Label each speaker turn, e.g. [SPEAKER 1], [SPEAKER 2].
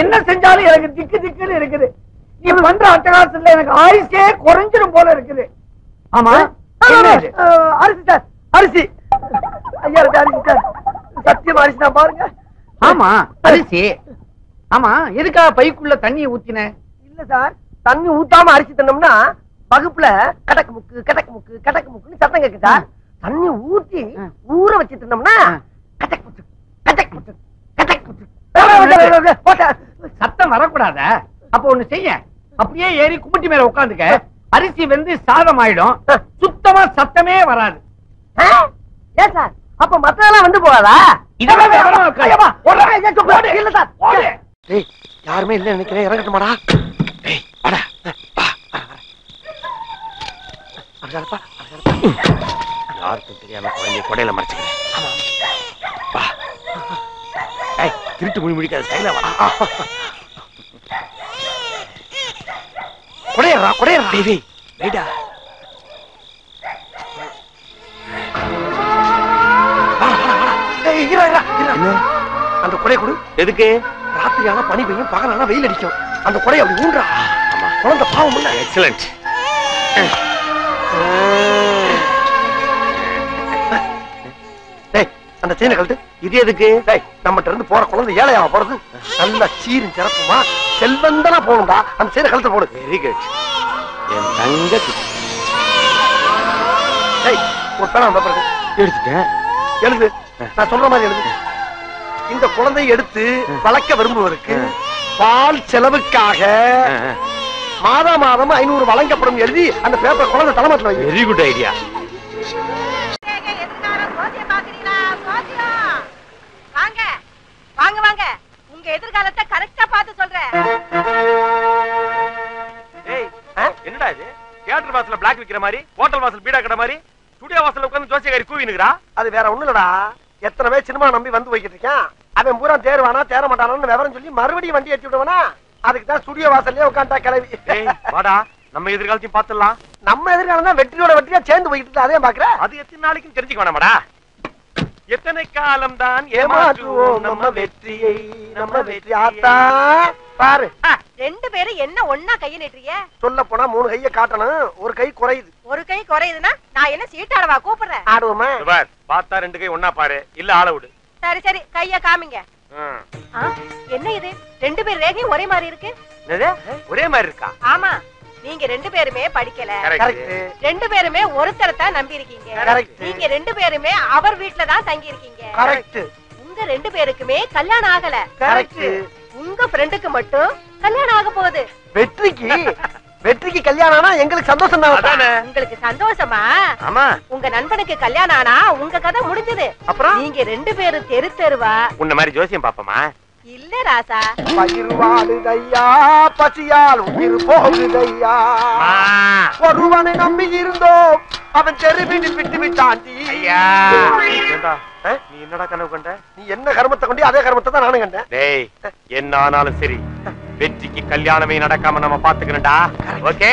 [SPEAKER 1] என்ன செஞ்சாலும் எனக்கு திக்கு திக்குன்னு இருக்குது. நீ பண்ற அட்டகாசத்துல எனக்கு ஆயுசே குறைஞ்சிடும் போல இருக்குது. ஆமா அரிசி சார், அரிசி ஐயா அரிசி சார், சத்தியம் அரிசி தான் பாருங்க.
[SPEAKER 2] ஆமா அரிசி. ஆமா எதுக்காக பைக்குள்ள தண்ணியை ஊத்தின?
[SPEAKER 1] இல்ல சார், தண்ணி ஊத்தாம அரிசி தின்னோம்னா வகுப்புல கடக்கு முக்கு கடக்கு முக்கு கடக்கு முக்குன்னு சத்தம் கேட்கு சார். தண்ணி ஊத்தி ஊற வச்சு தின்னோம்னா கட்டக் முக்கு கட்டக் முக்கு கட்டக் முக்கு
[SPEAKER 2] சத்தம் வரக்கூடாத. அப்ப ஒண்ணு செய்ய, அப்படியே ஏறி கும்பிட்டி மேல உட்காந்துக்க. அரிசி வெந்து சாதம் ஆயிடும், சுத்தமா சத்தமே வராது.
[SPEAKER 1] ஏன் சார் அப்ப மத்ததெல்லாம் வந்து போகாதா?
[SPEAKER 2] இதெல்லாம்
[SPEAKER 1] இல்ல சார். யாருமே இல்ல நினைக்கிறேன், இறங்கட்டுமாடா.
[SPEAKER 3] யாருக்கும் தெரியாம குழந்தைய கொடையில மறைச்சுக்கிறேன். திருட்டு மொழி முடிக்காத சைல வா.
[SPEAKER 1] கொடையறா கொடையறா.
[SPEAKER 3] வெயிடா
[SPEAKER 1] அந்த கொடையை கொடு.
[SPEAKER 3] எதுக்கு?
[SPEAKER 1] ராத்திரி ஆனா பனி பெய்யும், பகலானா வெயில் அடிக்கும். அந்த கொடையை அப்படி ஊன்றா. குழந்தை பாவம் இல்ல.
[SPEAKER 3] எக்ஸலண்ட்.
[SPEAKER 1] அந்த செயினை கழட்டு.
[SPEAKER 3] இது எதுக்கு?
[SPEAKER 1] நம்மகிட்ட இருந்து போற குழந்தை ஏழையாவ போறது. நல்ல சீரும் சிறப்புமா செல்வந்தனா போகணும்டா. அந்த செயினை கழுத்து போடு.
[SPEAKER 3] Very good. என் தங்க
[SPEAKER 1] ஒரு பேனா பேப்பர்
[SPEAKER 3] எடுத்துட்டேன்.
[SPEAKER 1] எழுது. நான் சொல்ற மாதிரி எழுது. இந்த குழந்தையை எடுத்து வளர்க்க விரும்புவதற்கு பால் செலவுக்காக மாதா மாதம் 500 வழங்கப்படும் எழுதி அந்த பேப்பர் குழந்தை தலைமட்டில் வை.
[SPEAKER 3] Very good idea.
[SPEAKER 4] வாங்க வாங்க, உங்க எதிர்காலத்தை கரெக்டா பார்த்து சொல்றேன்.
[SPEAKER 3] என்னடா இது? தியேட்டர் வாசல்ல பிளாக் விக்கிற மாதிரி, ஹோட்டல் வாசல் பீடா கடை மாதிரி, ஸ்டுடியோ வாசல்ல உட்கார்ந்து ஜோசியக்காரி கூவி நிக்கிறா.
[SPEAKER 1] அது வேற ஒண்ணு இல்லடா. எத்தனை பேர் சினிமா நம்பி வந்து போய்கிட்டு இருக்கான். அவன் பூரா தேர்வானா தேர மாட்டானு விவரம் சொல்லி மறுபடியும் வண்டி ஏற்றி விடுவானா. அதுக்கு தான் ஸ்டுடியோ வாசல்லே உட்கார்ந்தா கிளவி.
[SPEAKER 3] வாடா, நம்ம எதிர்காலத்தையும் பாத்துடலாம்.
[SPEAKER 1] நம்ம எதிர்காலம் தான் வெற்றியோட வெற்றியா சேர்ந்து போய்கிட்டு அதே பாக்குறேன்.
[SPEAKER 3] அது எத்தனை நாளைக்கும் தெரிஞ்சுக்க வேணாமாடா? எத்தனை காலம் தான்
[SPEAKER 1] ஏமாற்றுவோம் நம்ம வெற்றியை, நம்ம வெற்றி ஆத்தா பாரு.
[SPEAKER 4] ரெண்டு பேரும் என்ன ஒன்னா கையை நீட்டுறீங்க?
[SPEAKER 1] சொல்ல போனா 3 கையை காட்டணும், ஒரு கை குறையுது.
[SPEAKER 4] ஒரு கை குறையுதுன்னா நான் என்ன சீட்டாடவா கூப்பிடுறேன்?
[SPEAKER 1] ஆடுவோமா?
[SPEAKER 3] பார்த்தா 2 கை ஒன்னா பாரு, இல்ல ஆள விடு.
[SPEAKER 4] சரி சரி, கைய காமிங்க. என்ன இது, 2 பேர் ரேகையும் ஒரே மாதிரி இருக்கு?
[SPEAKER 3] ஒரே மாதிரி இருக்கா?
[SPEAKER 4] ஆமா, நீங்க 2 பேருமே படிக்கல. 2 பேருமே ஒருத்தரை தான் நம்பி இருக்கீங்க. நீங்க 2 பேருமே அவர் வீட்டுல தான் தங்கி இருக்கீங்க. உங்க 2 பேருக்குமே கல்யாணம் ஆகல. உங்க ஃப்ரெண்டுக்கு மட்டும் கல்யாணம் ஆக போகுது.
[SPEAKER 1] வெற்றிக்கு கல்யாணம் ஆனா எங்களுக்கு சந்தோஷம் தான்.
[SPEAKER 4] உங்களுக்கு சந்தோஷமா?
[SPEAKER 3] ஆமா.
[SPEAKER 4] உங்க நண்பனுக்கு கல்யாணம் ஆனா உங்க கதை முடிஞ்சது. அப்புறம் நீங்க 2 பேரும் தெரு தெருவா
[SPEAKER 3] உன்ன மாதிரி ஜோசியம் பாப்பமா?
[SPEAKER 4] இல்ல ராசா.
[SPEAKER 1] பயிர் வாடுதையா, பசியால் உயிர் போகுதையா. ஒருவனை நம்பி இருந்தோம், அவன் தெருவில் விட்டு விட்டாண்டி.
[SPEAKER 3] நீ என்னடா கனவு கண்ட?
[SPEAKER 1] நீ என்ன கர்மத்தை கொண்டு அதே கர்மத்தை தான் நானும் கண்டேன்.
[SPEAKER 3] டேய், என்ன ஆனாலும் சரி, வெற்றிக்கு கல்யாணமே நடக்காம நம்ம பாத்துக்கிறோம்டா. ஓகே?